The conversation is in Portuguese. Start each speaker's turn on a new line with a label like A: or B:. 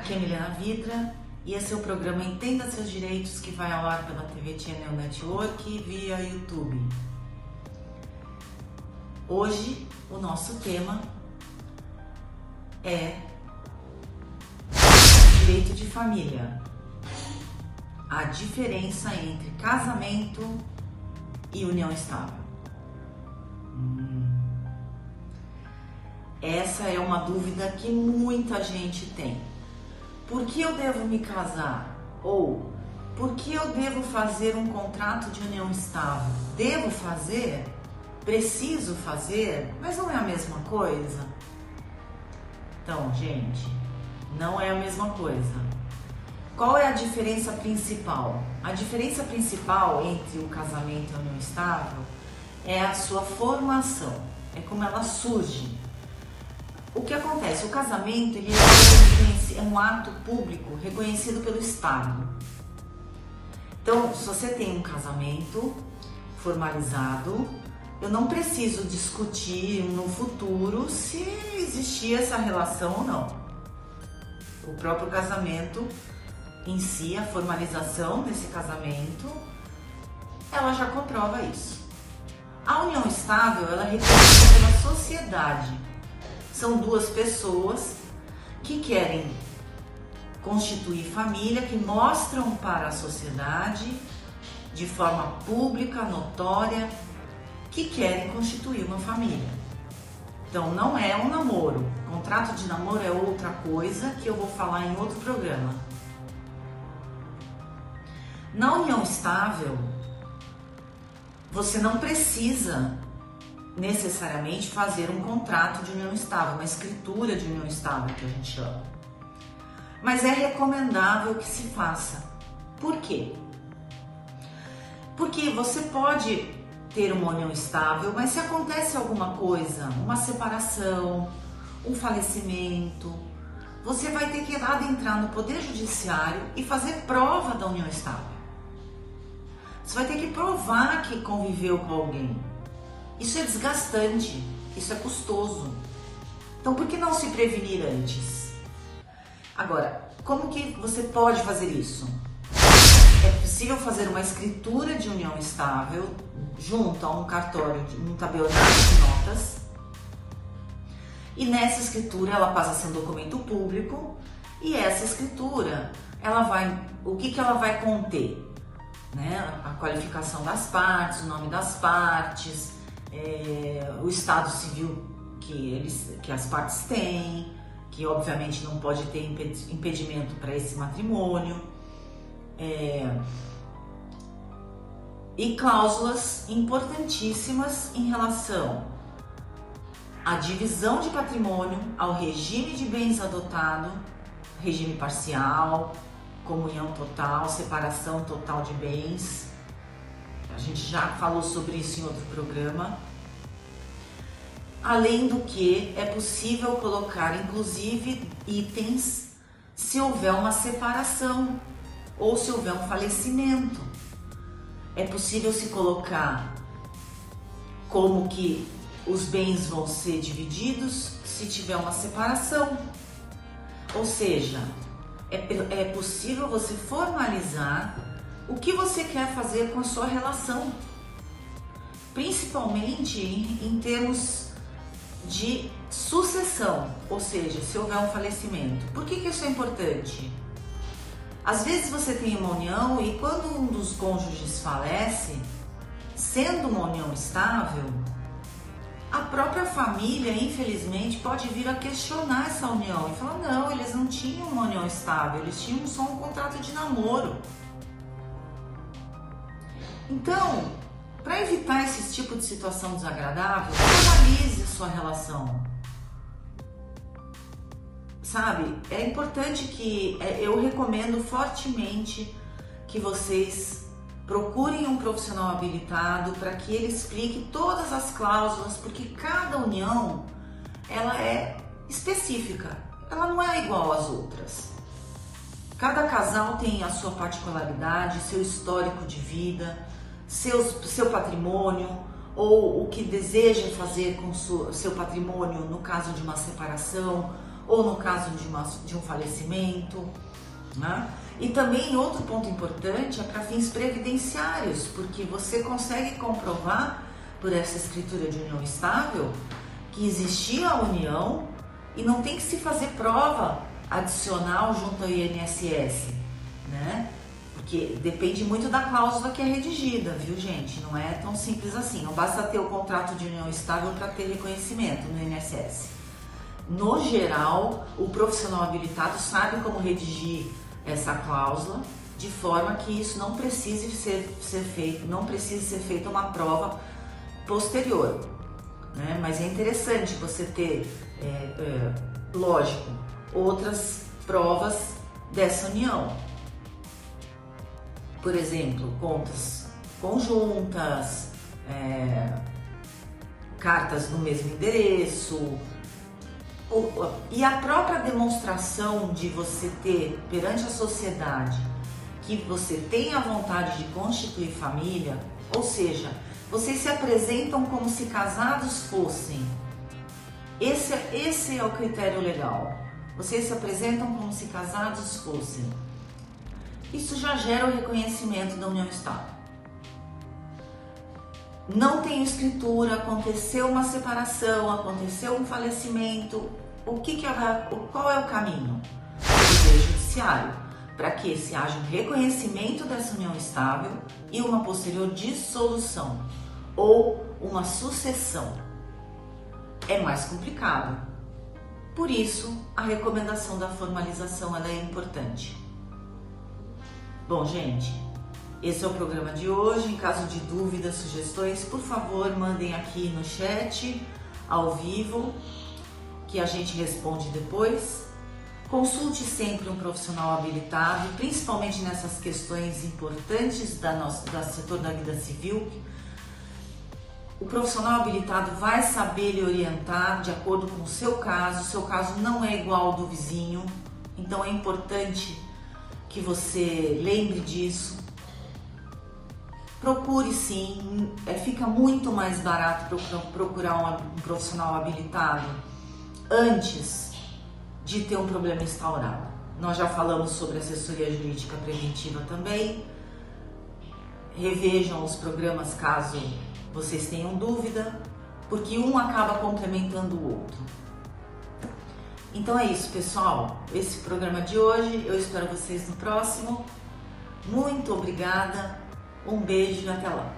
A: Aqui é Milena Vidra e esse é o programa Entenda Seus Direitos, que vai ao ar pela TV Channel Network e via YouTube. Hoje o nosso tema é direito de família, a diferença entre casamento e união estável. Essa é uma dúvida que muita gente tem. Por que eu devo me casar? Ou por que eu devo fazer um contrato de união estável? Devo fazer? Preciso fazer? Mas não é a mesma coisa? Então, gente, não é a mesma coisa. Qual é a diferença principal? A diferença principal entre o casamento e a união estável é a sua formação, é como ela surge. O que acontece? O casamento ele é um ato público reconhecido pelo Estado. Então, se você tem um casamento formalizado, eu não preciso discutir no futuro se existia essa relação ou não. O próprio casamento em si, a formalização desse casamento, ela já comprova isso. A união estável, ela é reconhecida pela sociedade. São duas pessoas que querem constituir família, que mostram para a sociedade, de forma pública, notória, que querem constituir uma família. Então não é um namoro. Contrato de namoro é outra coisa que eu vou falar em outro programa. Na união estável, você não precisa necessariamente fazer um contrato de união estável, uma escritura de união estável que a gente chama. Mas é recomendável que se faça. Por quê? Porque você pode ter uma união estável, mas se acontece alguma coisa, uma separação, um falecimento, você vai ter que adentrar no Poder Judiciário e fazer prova da união estável. Você vai ter que provar que conviveu com alguém. Isso é desgastante, isso é custoso. Então, por que não se prevenir antes? Agora, como que você pode fazer isso? É possível fazer uma escritura de união estável junto a um cartório, um tabelionato de notas. E nessa escritura ela passa a ser um documento público. E essa escritura, o que ela vai conter? Né? A qualificação das partes, o nome das partes, o estado civil que as partes têm, que obviamente não pode ter impedimento para esse matrimônio, e cláusulas importantíssimas em relação à divisão de patrimônio, ao regime de bens adotado, regime parcial, comunhão total, separação total de bens. A gente já falou sobre isso em outro programa. Além do que, é possível colocar inclusive itens se houver uma separação ou se houver um falecimento. É possível se colocar como que os bens vão ser divididos se tiver uma separação. Ou seja, é possível você formalizar o que você quer fazer com a sua relação, principalmente em termos de sucessão, ou seja, se houver um falecimento. Por que isso é importante? Às vezes você tem uma união e quando um dos cônjuges falece, sendo uma união estável, a própria família, infelizmente, pode vir a questionar essa união e falar: não, eles não tinham uma união estável, eles tinham só um contrato de namoro. Então, para evitar esse tipo de situação desagradável, formalize a sua relação. Sabe, é importante que eu recomendo fortemente que vocês procurem um profissional habilitado para que ele explique todas as cláusulas, porque cada união ela é específica, ela não é igual às outras. Cada casal tem a sua particularidade, seu histórico de vida, seu patrimônio, ou o que deseja fazer com seu patrimônio no caso de uma separação, ou no caso de um falecimento, né? E também outro ponto importante é para fins previdenciários, porque você consegue comprovar por essa escritura de união estável que existia a união e não tem que se fazer prova adicional junto ao INSS, né? Porque depende muito da cláusula que é redigida, viu, gente? Não é tão simples assim. Não basta ter o contrato de união estável para ter reconhecimento no INSS. No geral, o profissional habilitado sabe como redigir essa cláusula de forma que isso não precise ser feito, não precise ser feita uma prova posterior, né? Mas é interessante você ter, lógico, outras provas dessa união. Por exemplo, contas conjuntas, cartas no mesmo endereço, e a própria demonstração de você ter perante a sociedade que você tem a vontade de constituir família, ou seja, vocês se apresentam como se casados fossem. Esse é o critério legal. Vocês se apresentam como se casados fossem. Isso já gera o reconhecimento da união estável. Não tem escritura, aconteceu uma separação, aconteceu um falecimento. Qual é o caminho? O Poder Judiciário, para que se haja um reconhecimento dessa união estável e uma posterior dissolução ou uma sucessão. É mais complicado. Por isso, a recomendação da formalização ela é importante. Bom, gente, esse é o programa de hoje. Em caso de dúvidas, sugestões, por favor, mandem aqui no chat, ao vivo, que a gente responde depois. Consulte sempre um profissional habilitado, principalmente nessas questões importantes do setor da vida civil. O profissional habilitado vai saber lhe orientar de acordo com o seu caso não é igual ao do vizinho, então é importante que você lembre disso. Procure sim, fica muito mais barato procurar um profissional habilitado antes de ter um problema instaurado. Nós já falamos sobre assessoria jurídica preventiva também. Revejam os programas caso vocês tenham dúvida, porque um acaba complementando o outro. Então é isso, pessoal. Esse programa de hoje, eu espero vocês no próximo. Muito obrigada, um beijo e até lá.